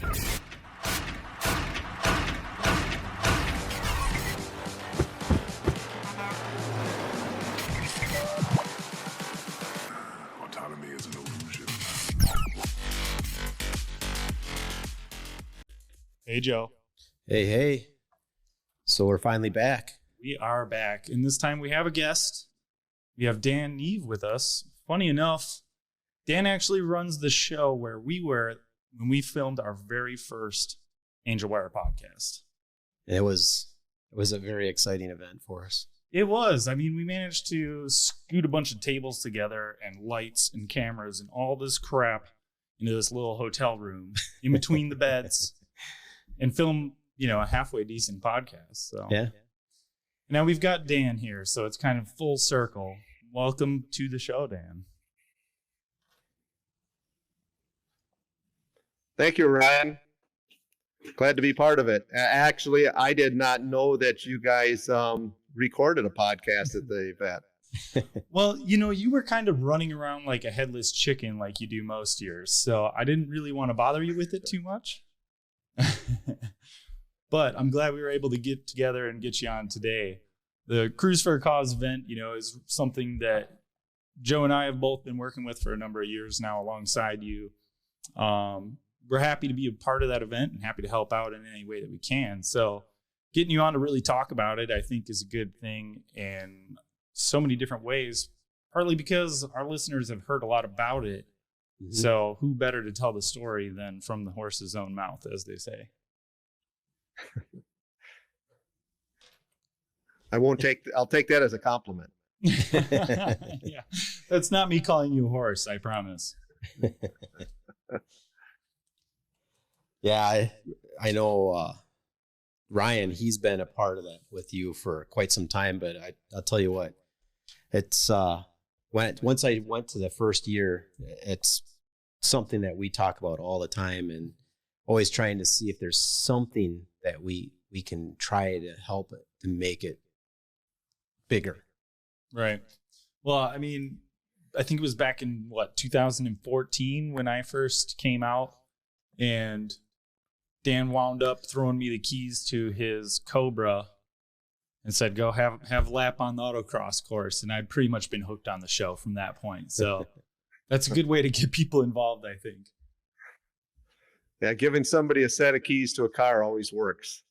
Autonomy is an illusion. Hey, Joe. Hey. So we're finally back. We are back. And this time we have a guest. We have Neve with us. Funny enough, Dan actually runs the show where we were when we filmed our very first Angel Wire podcast. It was a very exciting event for us. It was. I mean, we managed to scoot a bunch of tables together and lights and cameras and all this crap into this little hotel room in between the beds and film, a halfway decent podcast. So Yeah. Now we've got Dan here, so it's kind of full circle. Welcome to the show, Dan. Thank you, Ryan. Glad to be part of it. Actually, I did not know that you guys recorded a podcast at the event. Well, you were kind of running around like a headless chicken like you do most years, so I didn't really want to bother you with it too much. But I'm glad we were able to get together and get you on today. The Cruise for a Cause event, is something that Joe and I have both been working with for a number of years now alongside you. We're happy to be a part of that event and happy to help out in any way that we can. So getting you on to really talk about it, I think, is a good thing in so many different ways, partly because our listeners have heard a lot about it. Mm-hmm. So who better to tell the story than from the horse's own mouth, as they say. I'll take that as a compliment. Yeah, that's not me calling you a horse, I promise. Yeah, I know Ryan, he's been a part of that with you for quite some time, but I'll tell you what, it's once I went to the first year, it's something that we talk about all the time and always trying to see if there's something that we can try to help it to make it bigger. Right. Well, I mean, I think it was back in 2014 when I first came out, and Dan wound up throwing me the keys to his Cobra and said, go have a lap on the autocross course. And I'd pretty much been hooked on the show from that point. So that's a good way to get people involved, I think. Yeah, giving somebody a set of keys to a car always works.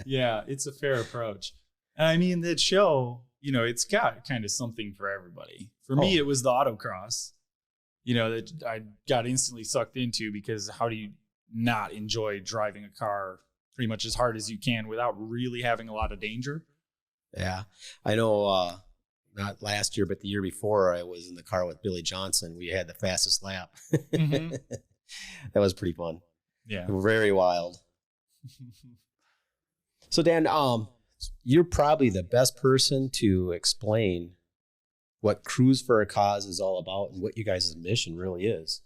Yeah, it's a fair approach. I mean, that show, it's got kind of something for everybody. For me, it was the autocross, that I got instantly sucked into, because how do you not enjoy driving a car pretty much as hard as you can without really having a lot of danger? Yeah, I know. Not last year, but the year before, I was in the car with Billy Johnson. We had the fastest lap. Mm-hmm. That was pretty fun. Yeah. Very wild. So Dan, you're probably the best person to explain what Cruise for a Cause is all about and what you guys' mission really is.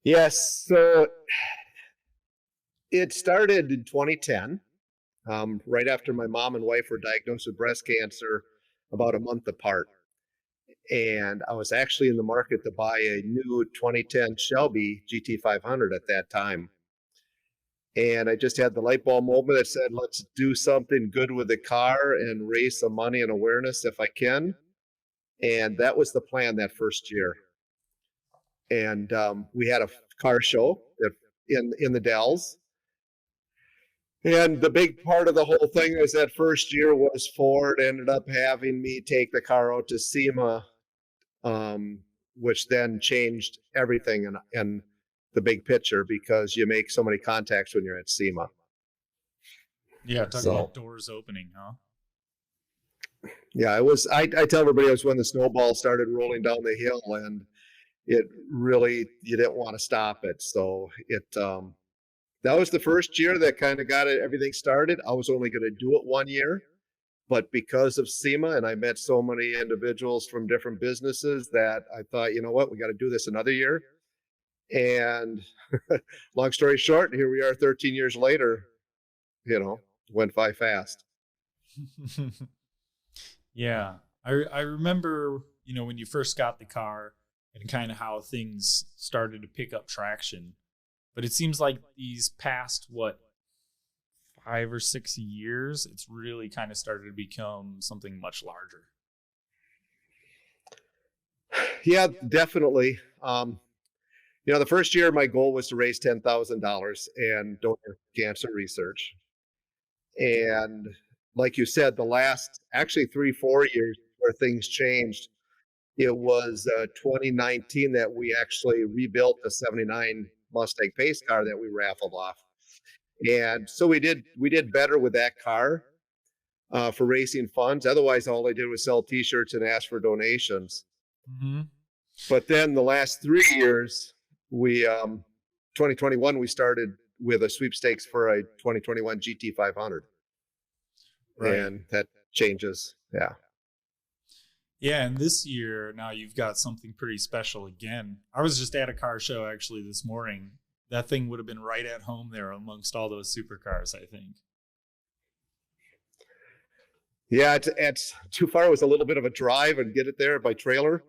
Yes. So it started in 2010. Right after my mom and wife were diagnosed with breast cancer, about a month apart. And I was actually in the market to buy a new 2010 Shelby GT500 at that time. And I just had the light bulb moment that said, let's do something good with the car and raise some money and awareness if I can. And that was the plan that first year. And we had a car show in the Dells. And the big part of the whole thing is that first year was Ford ended up having me take the car out to SEMA, which then changed everything in the big picture, because you make so many contacts when you're at SEMA. Yeah, talking about doors opening, huh? Yeah, it was. I tell everybody it was when the snowball started rolling down the hill, and it really, you didn't want to stop it. So that was the first year that kind of got everything started. I was only going to do it one year, but because of SEMA, and I met so many individuals from different businesses, that I thought, you know what, we got to do this another year. And long story short, here we are 13 years later, went by fast. Yeah. I remember, when you first got the car, and kind of how things started to pick up traction. But it seems like these past, 5 or 6 years, it's really kind of started to become something much larger. Yeah, definitely. The first year my goal was to raise $10,000 and donate to cancer research. And like you said, the last actually 3-4 years where things changed. It was 2019 that we actually rebuilt the '79 Mustang pace car that we raffled off. And so we did better with that car for raising funds. Otherwise, all I did was sell T-shirts and ask for donations. Mm-hmm. But then the last 3 years, we 2021 we started with a sweepstakes for a 2021 GT 500, Right. and that changes. Yeah. Yeah, and this year now you've got something pretty special again. I was just at a car show actually this morning. That thing would have been right at home there amongst all those supercars, I think. Yeah, it's too far. It was a little bit of a drive and get it there by trailer.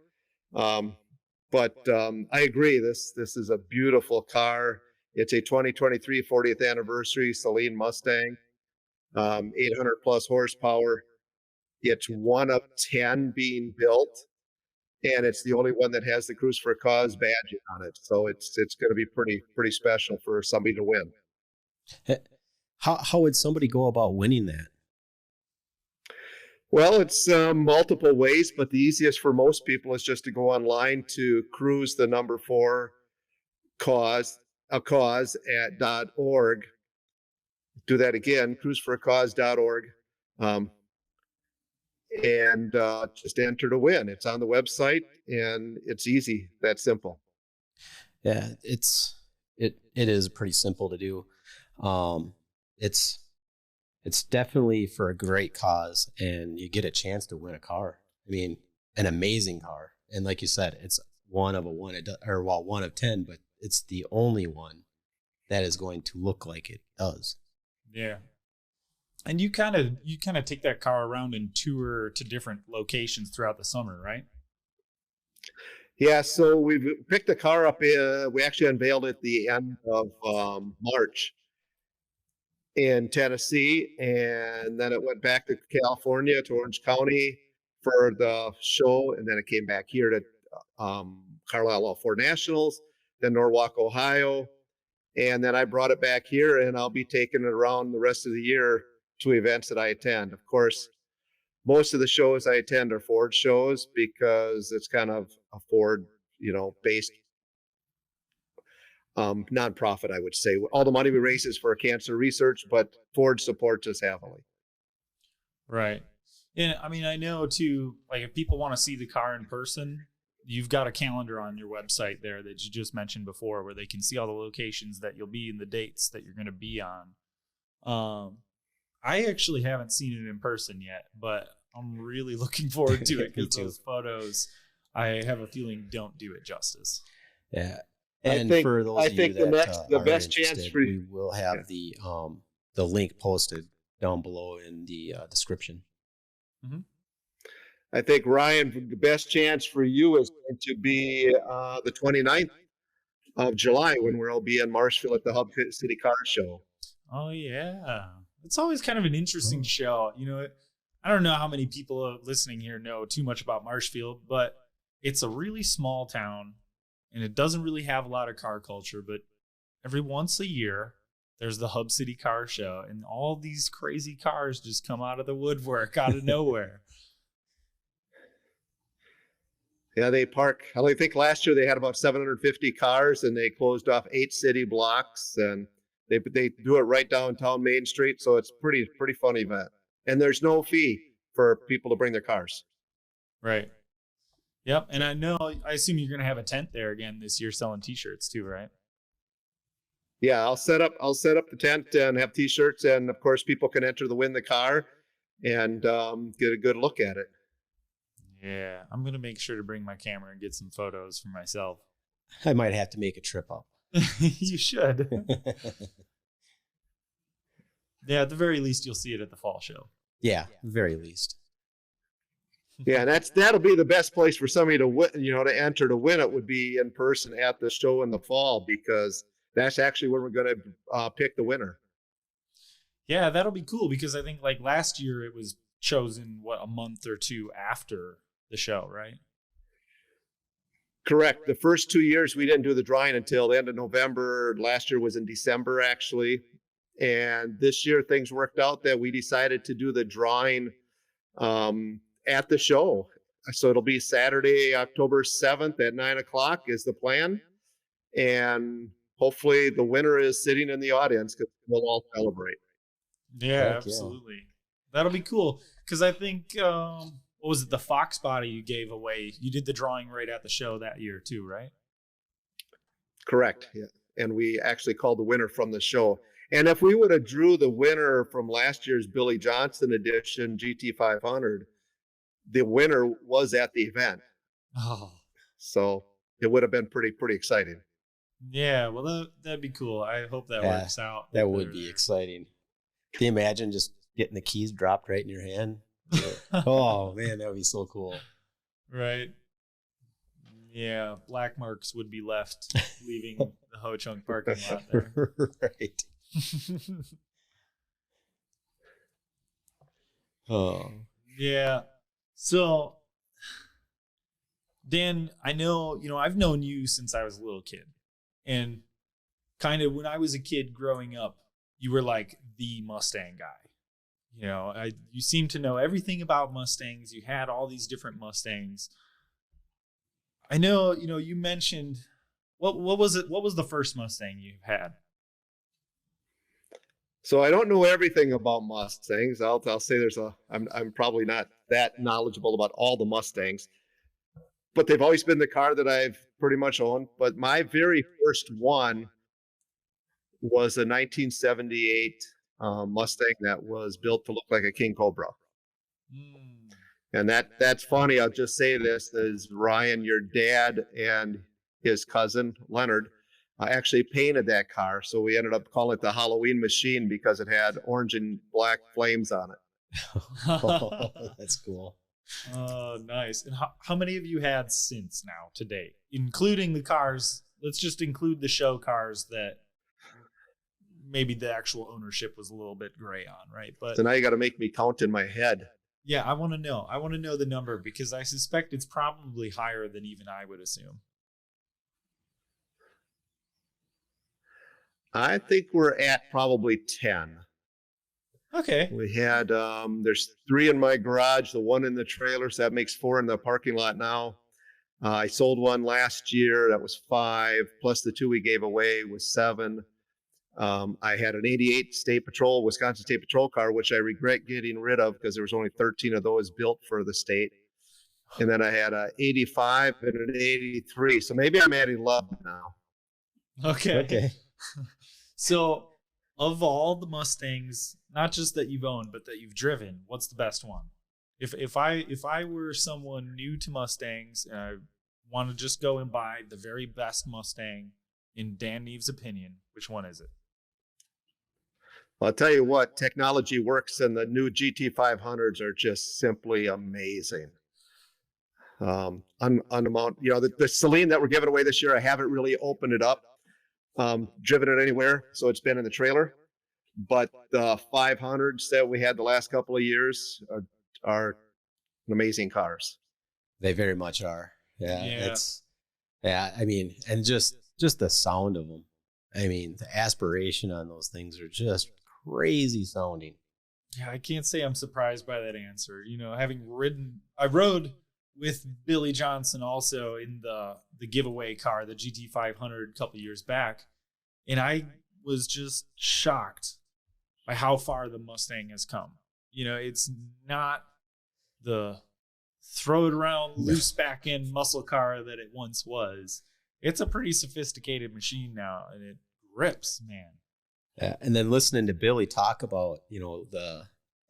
But I agree. This is a beautiful car. It's a 2023 40th anniversary Saleen Mustang, 800 plus horsepower. It's one of 10 being built, and it's the only one that has the Cruise for a Cause badge on it. So it's going to be pretty special for somebody to win. How would somebody go about winning that? Well, it's multiple ways, but the easiest for most people is just to go online to cruise the number 4 cause .org. Do that again, cruiseforacause.org. And just enter to win. It's on the website, and it's easy. That simple. Yeah, it is pretty simple to do. It's definitely for a great cause, and you get a chance to win a car. I mean, an amazing car. And like you said, it's one of 10, but it's the only one that is going to look like it does. Yeah. And you kind of take that car around and tour to different locations throughout the summer, right? Yeah, so we've picked the car up. We actually unveiled it at the end of March in Tennessee, and then it went back to California, to Orange County for the show, and then it came back here to Carlisle All Four Nationals, then Norwalk, Ohio, and then I brought it back here, and I'll be taking it around the rest of the year to events that I attend. Of course, most of the shows I attend are Ford shows because it's kind of a Ford, based nonprofit, I would say. All the money we raise is for cancer research, but Ford supports us heavily. Right. And I mean, I know too, like if people want to see the car in person, you've got a calendar on your website there that you just mentioned before where they can see all the locations that you'll be and the dates that you're going to be on. I actually haven't seen it in person yet, but I'm really looking forward to it because those photos, I have a feeling, don't do it justice. Yeah. And for those of you that the are best interested, chance for we will have the link posted down below in the description. Mm-hmm. I think, Ryan, the best chance for you is going to be the 29th of July when we'll be in Marshville at the Hub City Car Show. Oh, yeah. It's always kind of an interesting show. I don't know how many people listening here know too much about Marshfield, but it's a really small town and it doesn't really have a lot of car culture. But every once a year, there's the Hub City Car Show, and all these crazy cars just come out of the woodwork out of nowhere. Yeah, they park. I think last year they had about 750 cars, and they closed off 8 city blocks, and they do it right downtown Main Street, so it's pretty fun event. And there's no fee for people to bring their cars. Right. Yep. And I assume you're going to have a tent there again this year selling T-shirts too, right? Yeah, I'll set up the tent and have T-shirts, and of course people can enter to win the car and get a good look at it. Yeah, I'm going to make sure to bring my camera and get some photos for myself. I might have to make a trip up. You should. Yeah, at the very least, you'll see it at the fall show. Yeah, very least. Yeah, and that'll be the best place for somebody to win, to enter to win it would be in person at the show in the fall, because that's actually when we're going to pick the winner. Yeah, that'll be cool because I think like last year it was chosen a month or two after the show, right? Correct. The first 2 years we didn't do the drawing until the end of November. Last year was in December, actually. And this year things worked out that we decided to do the drawing at the show. So it'll be Saturday, October 7th at 9:00 is the plan. And hopefully the winner is sitting in the audience because we'll all celebrate. Yeah, Heck absolutely. That'll be cool because I think what was it, the Fox body you gave away? You did the drawing right at the show that year too, right? Correct. Yeah. And we actually called the winner from the show. And if we would have drew the winner from last year's Billy Johnson edition GT500, the winner was at the event. Oh, So it would have been pretty exciting. yeah. Well, that'd be cool. I hope that works out. That would be exciting. Can you imagine just getting the keys dropped right in your hand? Oh man, that would be so cool. Right. Yeah, black marks would be left leaving the Ho Chunk parking lot there. Right. Oh. Yeah. So, Dan, I know, I've known you since I was a little kid. And kind of when I was a kid growing up, you were like the Mustang guy. You seem to know everything about Mustangs. You had all these different Mustangs. I know, you mentioned what was it? What was the first Mustang you had? So I don't know everything about Mustangs. I'll say I'm probably not that knowledgeable about all the Mustangs, but they've always been the car that I've pretty much owned. But my very first one was a 1978 Mustang that was built to look like a King Cobra. And that's funny. I'll just say this is Ryan, your dad and his cousin Leonard actually painted that car. So we ended up calling it the Halloween machine because it had orange and black flames on it. Oh, that's cool. Oh, nice. And how many have you had since now to date, including the cars? Let's just include the show cars that maybe the actual ownership was a little bit gray on, right? But so now you got to make me count in my head. Yeah, I want to know. I want to know the number because I suspect it's probably higher than even I would assume. I think we're at probably 10. Okay. We had, there's 3 in my garage, the 1 in the trailer, so that makes 4 in the parking lot now. I sold one last year, that was 5, plus the 2 we gave away was 7. I had an 88 Wisconsin State Patrol car, which I regret getting rid of because there was only 13 of those built for the state. And then I had a 85 and an 83. So maybe I'm at 11 now. Okay. So of all the Mustangs, not just that you've owned, but that you've driven, what's the best one? If I were someone new to Mustangs and I want to just go and buy the very best Mustang, in Dan Neve's opinion, which one is it? Well, I'll tell you what, technology works, and the new GT500s are just simply amazing. The Celine that we're giving away this year, I haven't really opened it up, driven it anywhere, so it's been in the trailer. But the 500s that we had the last couple of years are amazing cars. They very much are. Yeah. I mean, and just the sound of them. I mean, the aspiration on those things are just crazy sounding. Yeah, I can't say I'm surprised by that answer. I rode with Billy Johnson also in the giveaway car, the GT500, a couple years back, and I was just shocked by how far the Mustang has come. It's not the throw it around loose back end muscle car that it once was. It's a pretty sophisticated machine now, and it rips, man. Yeah, and then listening to Billy talk about, the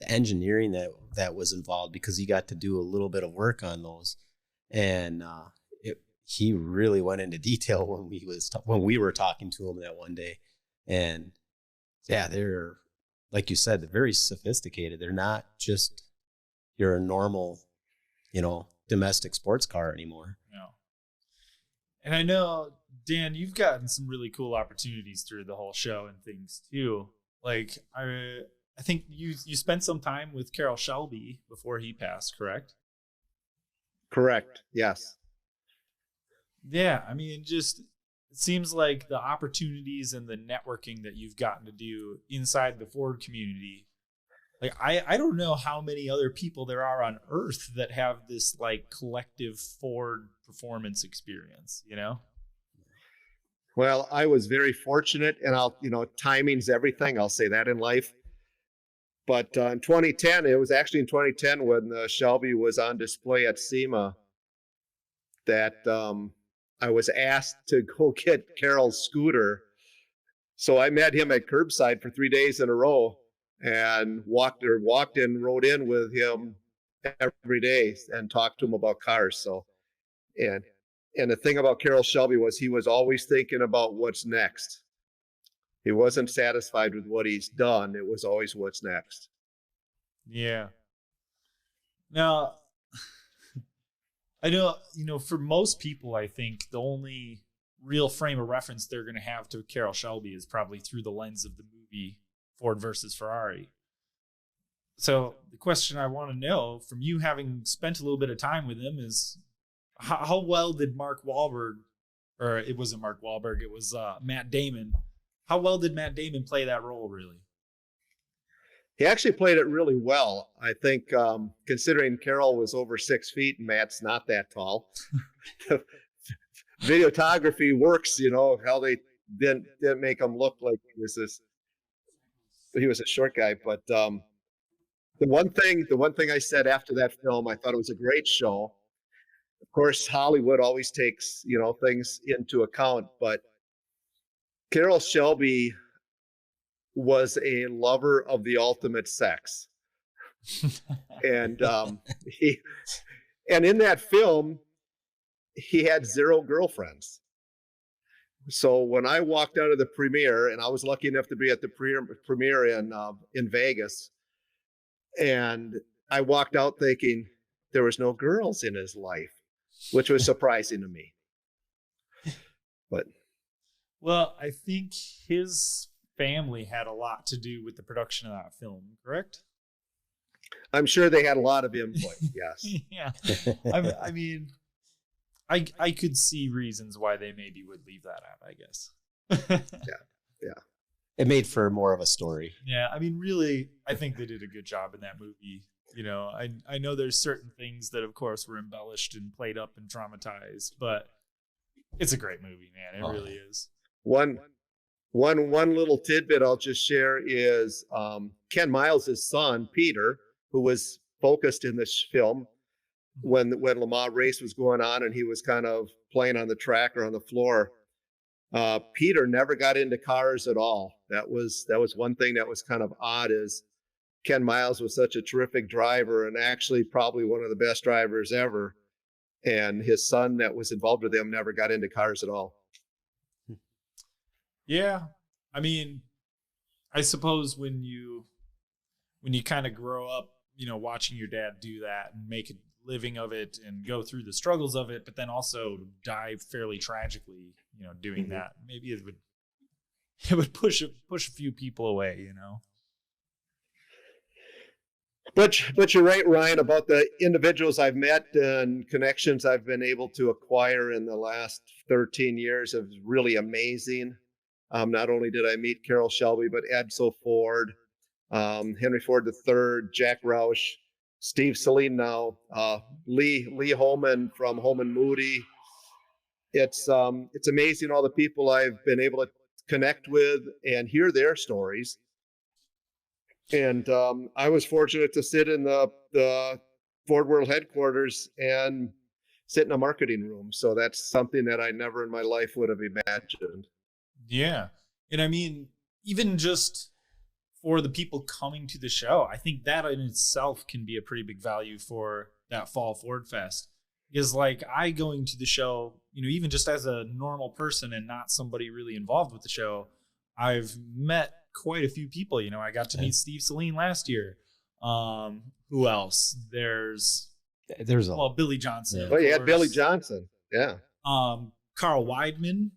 engineering that was involved, because he got to do a little bit of work on those, and he really went into detail when we were talking to him that one day, and yeah, they're, like you said, they're very sophisticated. They're not just your normal, domestic sports car anymore. No. And I know, Dan, you've gotten some really cool opportunities through the whole show and things too. Like I think you spent some time with Carroll Shelby before he passed, correct? Correct. Yes. Yeah, I mean, it seems like the opportunities and the networking that you've gotten to do inside the Ford community. Like, I don't know how many other people there are on Earth that have this like collective Ford performance experience, Well, I was very fortunate, and timing's everything. I'll say that in life. But in 2010, it was actually in 2010 when the Shelby was on display at SEMA that I was asked to go get Carroll's scooter. So I met him at curbside for 3 days in a row and walked in, rode in with him every day and talked to him about cars. So, and the thing about Carroll Shelby was he was always thinking about what's next. He wasn't satisfied with what he's done. It was always what's next. Yeah. Now, I know, for most people, I think the only real frame of reference they're going to have to Carroll Shelby is probably through the lens of the movie Ford versus Ferrari. So the question I want to know from you, having spent a little bit of time with him, is how well did Mark Wahlberg, or it wasn't Mark Wahlberg, it was Matt Damon. How well did Matt Damon play that role, really? He actually played it really well. I think, considering Carroll was over 6 feet and Matt's not that tall, videography works. How they didn't make him look like he was a short guy. But the one thing I said after that film, I thought it was a great show. Of course, Hollywood always takes things into account, but Carroll Shelby was a lover of the ultimate sex. And in that film, he had 0 girlfriends. So when I walked out of the premiere, and I was lucky enough to be at the premiere in Vegas, and I walked out thinking there was no girls in his life, which was surprising to me. But well, I think his family had a lot to do with the production of that film, correct? I'm sure they had a lot of input. Yes. Yeah. I mean, I could see reasons why they maybe would leave that out, I guess. Yeah. It made for more of a story. Yeah. I mean, really, I think they did a good job in that movie. I know there's certain things that, of course, were embellished and played up and dramatized, but it's a great movie, man. It really is. One little tidbit I'll just share is Ken Miles' son, Peter, who was focused in this film when Le Mans race was going on and he was kind of playing on the track or on the floor. Peter never got into cars at all. That was one thing that was kind of odd, is Ken Miles was such a terrific driver and actually probably one of the best drivers ever. And his son that was involved with him never got into cars at all. Yeah. I mean, I suppose when you kind of grow up, watching your dad do that and make a living of it and go through the struggles of it, but then also die fairly tragically, doing that, maybe it would push a few people away, But you're right, Ryan, about the individuals I've met and connections I've been able to acquire in the last 13 years is really amazing. Not only did I meet Carroll Shelby, but Edsel Ford, Henry Ford III, Jack Roush, Steve Saleen now, Lee Holman from Holman Moody. It's amazing all the people I've been able to connect with and hear their stories. And I was fortunate to sit in the Ford World headquarters and sit in a marketing room. So that's something that I never in my life would have imagined. Yeah. And I mean, even just for the people coming to the show, I think that in itself can be a pretty big value for that Fall Ford Fest. Is like I going to the show, even just as a normal person and not somebody really involved with the show, I've met quite a few people. I got to meet Steve Saleen last year. Who else? There's There's a Well, Billy Johnson. Yeah. of Well, you had Billy course. Johnson. Yeah. Carl Weidman.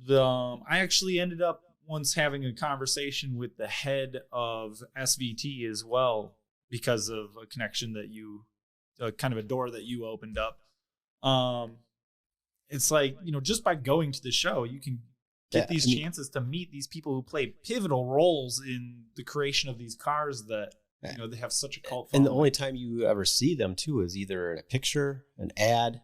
I actually ended up once having a conversation with the head of SVT as well because of a connection that kind of a door that you opened up. It's like, just by going to the show, you can get these chances to meet these people who play pivotal roles in the creation of these cars that, they have such a cult following. And the only time you ever see them too is either in a picture, an ad,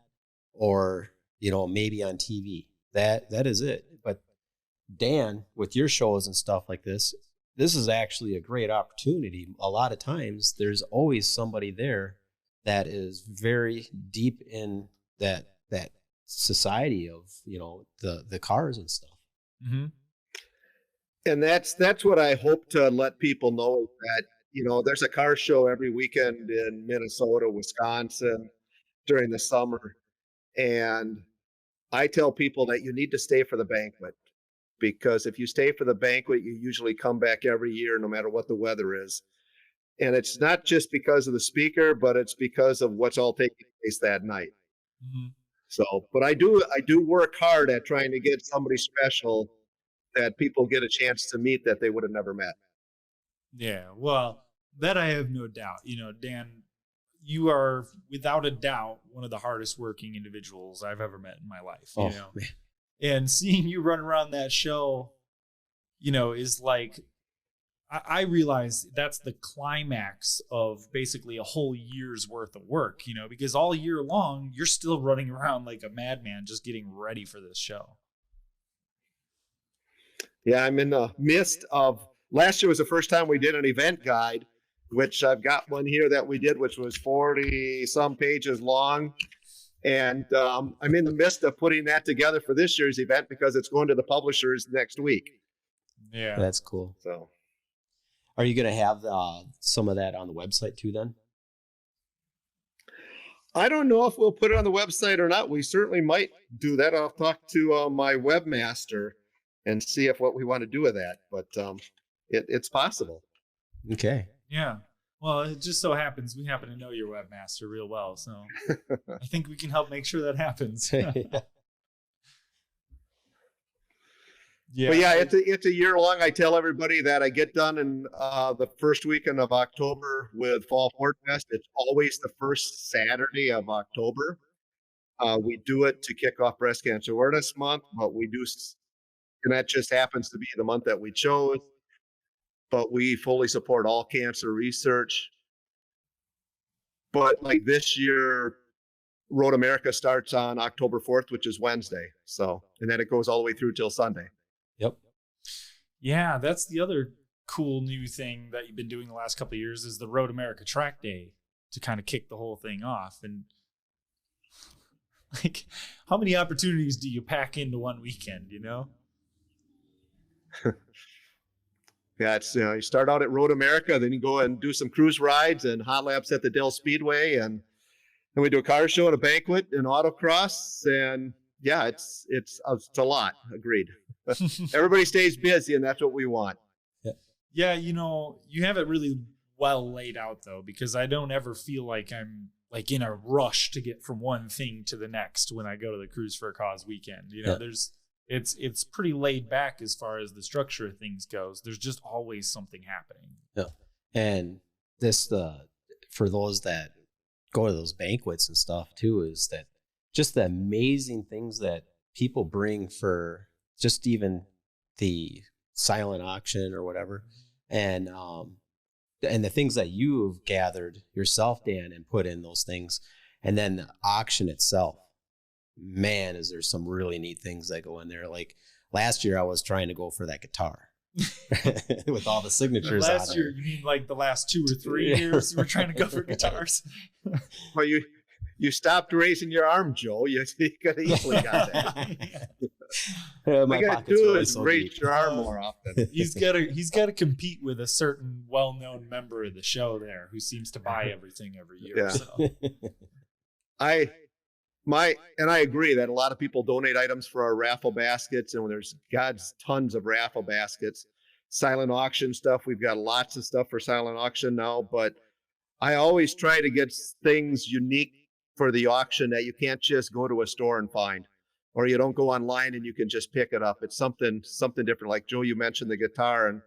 or, maybe on TV. That is it. But Dan, with your shows and stuff like this is actually a great opportunity. A lot of times there's always somebody there that is very deep in that society of, the cars and stuff. Mm-hmm. And that's what I hope to let people know, that, there's a car show every weekend in Minnesota, Wisconsin during the summer. And I tell people that you need to stay for the banquet, because if you stay for the banquet, you usually come back every year, no matter what the weather is. And it's not just because of the speaker, but it's because of what's all taking place that night. Mm-hmm. So, but I do work hard at trying to get somebody special that people get a chance to meet that they would have never met. Yeah, well, that I have no doubt. Dan, you are without a doubt one of the hardest working individuals I've ever met in my life. Man. And seeing you run around that show, is like, I realize that's the climax of basically a whole year's worth of work, because all year long, you're still running around like a madman, just getting ready for this show. Yeah, I'm in the midst of, last year was the first time we did an event guide, which I've got one here that we did, which was 40 some pages long. And I'm in the midst of putting that together for this year's event, because it's going to the publishers next week. Yeah. That's cool. So, are you going to have some of that on the website too then? I don't know if we'll put it on the website or not. We certainly might do that. I'll talk to my webmaster and see what we want to do with that. But it's possible. Okay. Yeah. Well, it just so happens we happen to know your webmaster real well, so I think we can help make sure that happens. Yeah. But yeah, it's a year long. I tell everybody that I get done in the first weekend of October with Fall Ford Fest. It's always the first Saturday of October. We do it to kick off Breast Cancer Awareness Month, but we do, and that just happens to be the month that we chose. But we fully support all cancer research. But like this year, Road America starts on October 4th, which is Wednesday. So, and then it goes all the way through till Sunday. Yep. Yeah, that's the other cool new thing that you've been doing the last couple of years is the Road America Track Day to kind of kick the whole thing off. And like, how many opportunities do you pack into one weekend, Yeah, it's you start out at Road America, then you go and do some cruise rides and hot laps at the Dell Speedway, and then we do a car show and a banquet and autocross, and yeah, it's a lot. Agreed. Everybody stays busy, and that's what we want. Yeah, you have it really well laid out though, because I don't ever feel like I'm like in a rush to get from one thing to the next when I go to the Cruise for a Cause weekend. It's pretty laid back as far as the structure of things goes. There's just always something happening. Yeah. And this, for those that go to those banquets and stuff too, is that just the amazing things that people bring for just even the silent auction or whatever. And the things that you've gathered yourself, Dan, and put in those things. And then the auction itself. Man, is there some really neat things that go in there. Like last year I was trying to go for that guitar with all the signatures on it. Last year, you mean like the last 2 or 3 years you were trying to go for guitars? Well, you stopped raising your arm, Joe. You could have easily got that. My All you gotta pocket's do really is so raise deep. your arm more often. He's got to compete with a certain well-known member of the show there who seems to buy everything every year. Yeah. So. I agree that a lot of people donate items for our raffle baskets, and there's tons of raffle baskets. Silent auction stuff, we've got lots of stuff for silent auction now, but I always try to get things unique for the auction that you can't just go to a store and find, or you don't go online and you can just pick it up. It's something different. Like Joe, you mentioned the guitar, and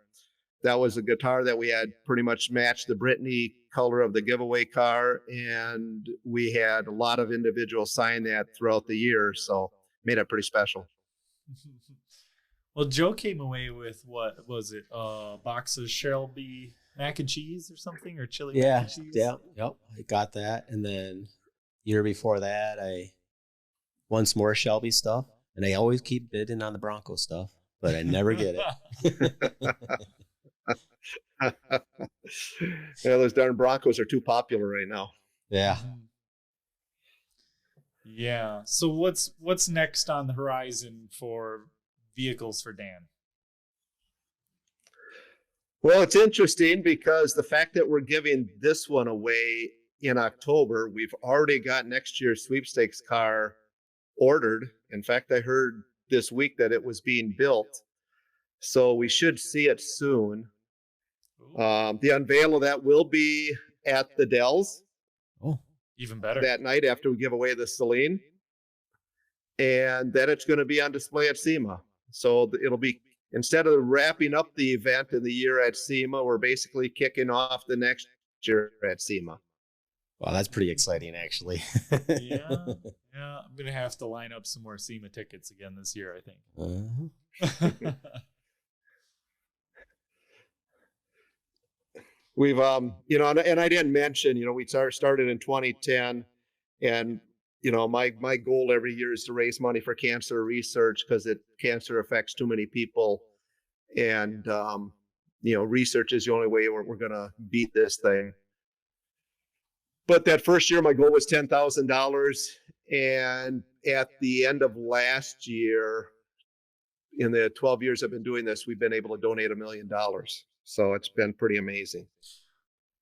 that was a guitar that we had pretty much matched the Brittany color of the giveaway car, and we had a lot of individuals sign that throughout the year, so made it pretty special. Well, Joe came away with, what was it? A box of Shelby mac and cheese or something, or chili mac and cheese? Yep. I got that, and then year before that, I won some more Shelby stuff, and I always keep bidding on the Bronco stuff, but I never get it. Yeah, those darn Broncos are too popular right now. Yeah. Yeah. So what's next on the horizon for vehicles for Dan? Well, it's interesting because the fact that we're giving this one away in October, we've already got next year's sweepstakes car ordered. In fact, I heard this week that it was being built, so we should see it soon. The unveil of that will be at the Dells. Oh, even better. That night after we give away the Celine. And then it's going to be on display at SEMA. So it'll be, instead of wrapping up the event in the year at SEMA, we're basically kicking off the next year at SEMA. Wow, that's pretty exciting, actually. Yeah. I'm going to have to line up some more SEMA tickets again this year, I think. We've, and I didn't mention, we started in 2010, and, my goal every year is to raise money for cancer research, because cancer affects too many people. And, research is the only way we're going to beat this thing. But that first year, my goal was $10,000. And at the end of last year, in the 12 years I've been doing this, we've been able to donate $1 million. So it's been pretty amazing.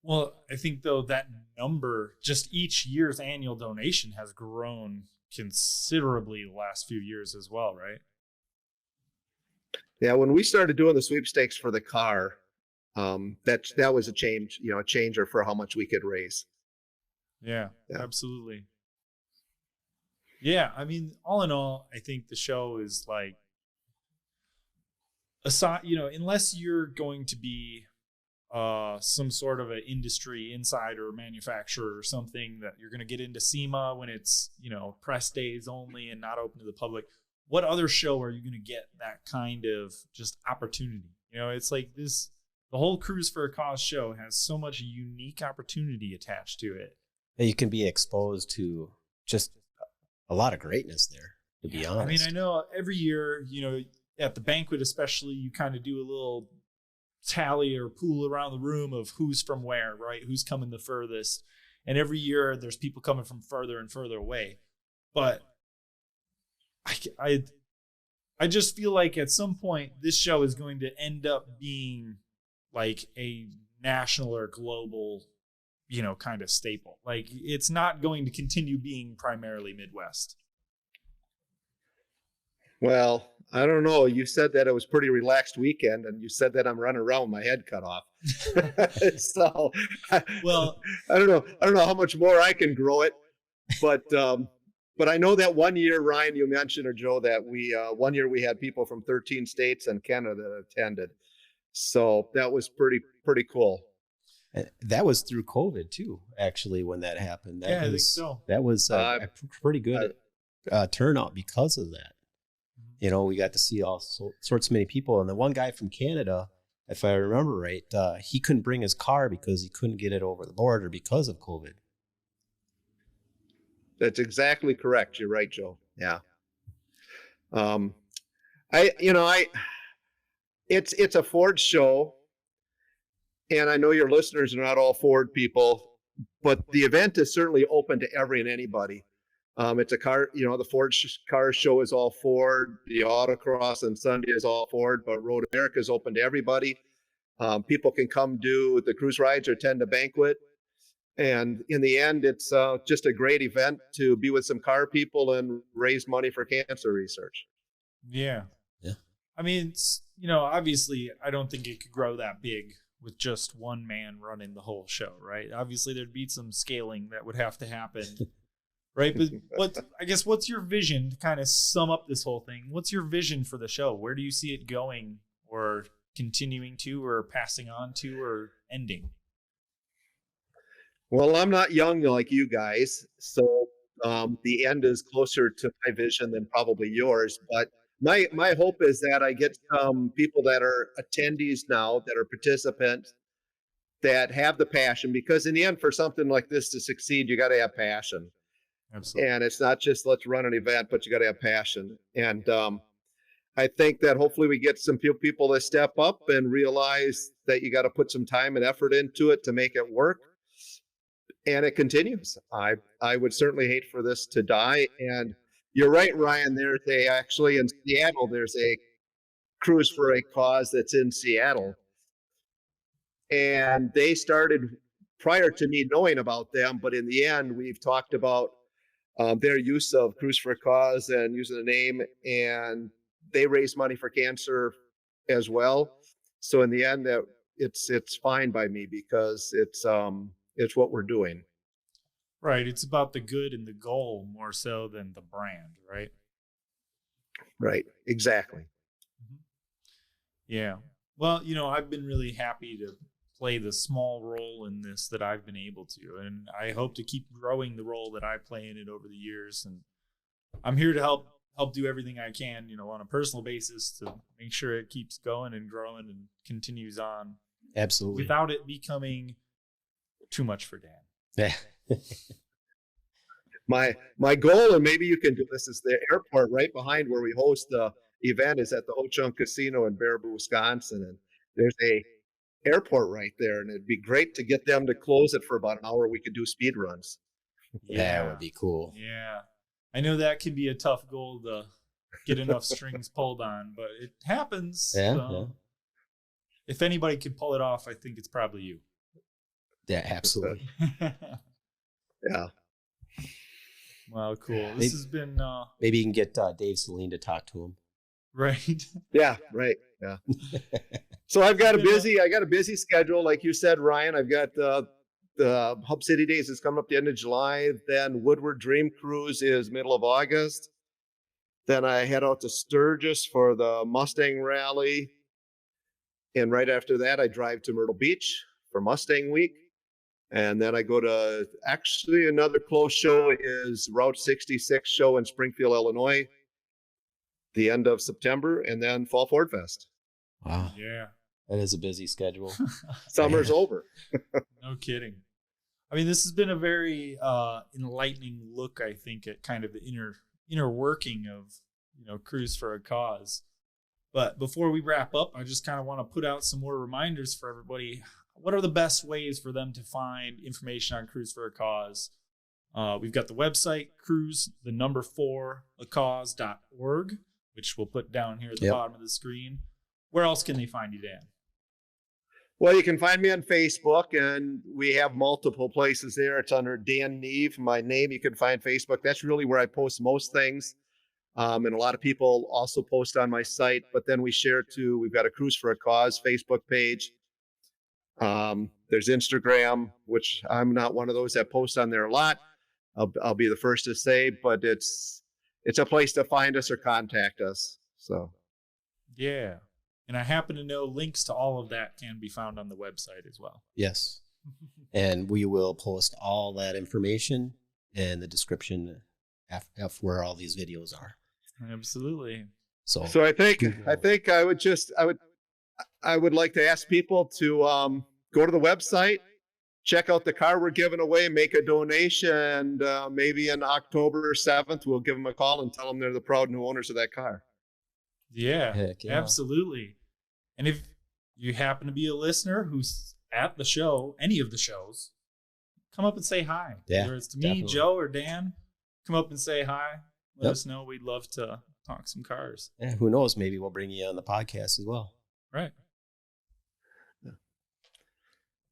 Well, I think, though, that number, just each year's annual donation has grown considerably the last few years as well, right? Yeah, when we started doing the sweepstakes for the car, that was a change, a changer for how much we could raise. Yeah, absolutely. Yeah, I mean, all in all, I think the show is like, aside, unless you're going to be some sort of an industry insider manufacturer or something, that you're going to get into SEMA when it's, press days only and not open to the public, what other show are you going to get that kind of just opportunity? It's like this, the whole Cruise for a Cause show has so much unique opportunity attached to it. And you can be exposed to just a lot of greatness there, to be honest. I mean, I know every year, at the banquet especially, you kind of do a little tally or pool around the room of who's from where, right? Who's coming the furthest. And every year there's people coming from further and further away. But I just feel like at some point this show is going to end up being like a national or global, kind of staple. Like, it's not going to continue being primarily Midwest. Well, I don't know. You said that it was pretty relaxed weekend, and you said that I'm running around with my head cut off. So, well, I don't know. I don't know how much more I can grow it, but I know that one year, Ryan, you mentioned, or Joe, that one year we had people from 13 states and Canada that attended. So that was pretty cool. And that was through COVID too, actually, when that happened. I think so. That was a pretty good turnout because of that. We got to see all sorts of many people. And the one guy from Canada, if I remember right, he couldn't bring his car because he couldn't get it over the border because of COVID. That's exactly correct. You're right, Joe. Yeah. It's a Ford show, and I know your listeners are not all Ford people, but the event is certainly open to every and anybody. It's a car, the Ford car show is all Ford. The autocross on Sunday is all Ford, but Road America is open to everybody. People can come do the cruise rides or attend a banquet. And in the end, it's just a great event to be with some car people and raise money for cancer research. Yeah. I mean, obviously, I don't think it could grow that big with just one man running the whole show, right? Obviously, there'd be some scaling that would have to happen, right? But what's your vision to kind of sum up this whole thing? What's your vision for the show? Where do you see it going, or continuing to, or passing on to, or ending? Well, I'm not young like you guys, so the end is closer to my vision than probably yours. But my hope is that I get some people that are attendees now, that are participants, that have the passion. Because in the end, for something like this to succeed, you got to have passion. Absolutely. And it's not just let's run an event, but you got to have passion. And I think that hopefully we get some people that step up and realize that you got to put some time and effort into it to make it work. And it continues. I would certainly hate for this to die. And you're right, Ryan. Actually in Seattle, there's a Cruise for a Cause that's in Seattle. And they started prior to me knowing about them. But in the end, we've talked about their use of Cruise for a Cause and using the name. And they raise money for cancer as well. So in the end, it's fine by me, because it's what we're doing. Right. It's about the good and the goal more so than the brand, right? Right. Exactly. Mm-hmm. Yeah. Well, I've been really happy to play the small role in this that I've been able to, and I hope to keep growing the role that I play in it over the years. And I'm here to help do everything I can, on a personal basis, to make sure it keeps going and growing and continues on. Absolutely. Without it becoming too much for Dan. Yeah. My goal, and maybe you can do this, is the airport right behind where we host the event is at the Ho-Chunk Casino in Baraboo, Wisconsin. And there's a airport right there. And it'd be great to get them to close it for about an hour. We could do speed runs. Yeah, that would be cool. Yeah. I know that can be a tough goal to get enough strings pulled on, but it happens. Yeah, so yeah. If anybody could pull it off, I think it's probably you. Yeah, absolutely. Yeah. Well, cool. This has been maybe you can get Dave Celine to talk to him. right. Yeah, right. Yeah. So I got a busy schedule, like you said, Ryan. I've got the Hub City Days is coming up the end of July. Then Woodward Dream Cruise is middle of August. Then I head out to Sturgis for the Mustang Rally. And right after that, I drive to Myrtle Beach for Mustang Week. And then I go to, actually another close show is Route 66 show in Springfield, Illinois, the end of September, and then Fall Ford Fest. Wow. Yeah. That is a busy schedule. Summer's over. No kidding. I mean, this has been a very enlightening look, I think, at kind of the inner working of Cruise for a Cause. But before we wrap up, I just kind of want to put out some more reminders for everybody. What are the best ways for them to find information on Cruise for a Cause? We've got the website, cruise4acause.org, which we'll put down here at the bottom of the screen. Where else can they find you, Dan? Well, you can find me on Facebook, and we have multiple places there. It's under Dan Neve, my name. You can find Facebook. That's really where I post most things. And a lot of people also post on my site, but then we share too. We've got a Cruise for a Cause Facebook page. There's Instagram, which I'm not one of those that post on there a lot. I'll be the first to say, but it's a place to find us or contact us. So, yeah. And I happen to know links to all of that can be found on the website as well. Yes. And we will post all that information in the description of where all these videos are. Absolutely. So I think I would like to ask people to go to the website, check out the car we're giving away, make a donation, and maybe in October 7th, we'll give them a call and tell them they're the proud new owners of that car. Yeah, Heck yeah. Absolutely. And if you happen to be a listener who's at the show, any of the shows, come up and say hi. Yeah, whether it's to me, definitely. Joe, or Dan, come up and say hi. Let us know. We'd love to talk some cars. Yeah, who knows? Maybe we'll bring you on the podcast as well. Right.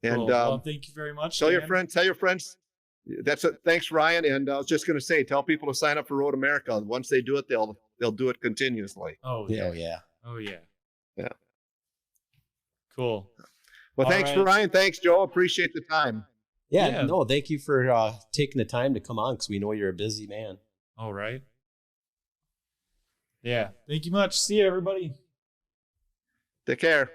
And cool. Well, thank you very much. Tell Dan. your friends. That's it. Thanks, Ryan. And I was just going to say, tell people to sign up for Road America. Once they do it, they'll do it continuously. Oh Yeah. yeah. Oh, yeah. Oh yeah. Yeah. Cool. Well, All thanks, right. Ryan. Thanks, Joe. Appreciate the time. Yeah, no, thank you for taking the time to come on because we know you're a busy man. All right. Yeah. Thank you much. See you, everybody. Take care.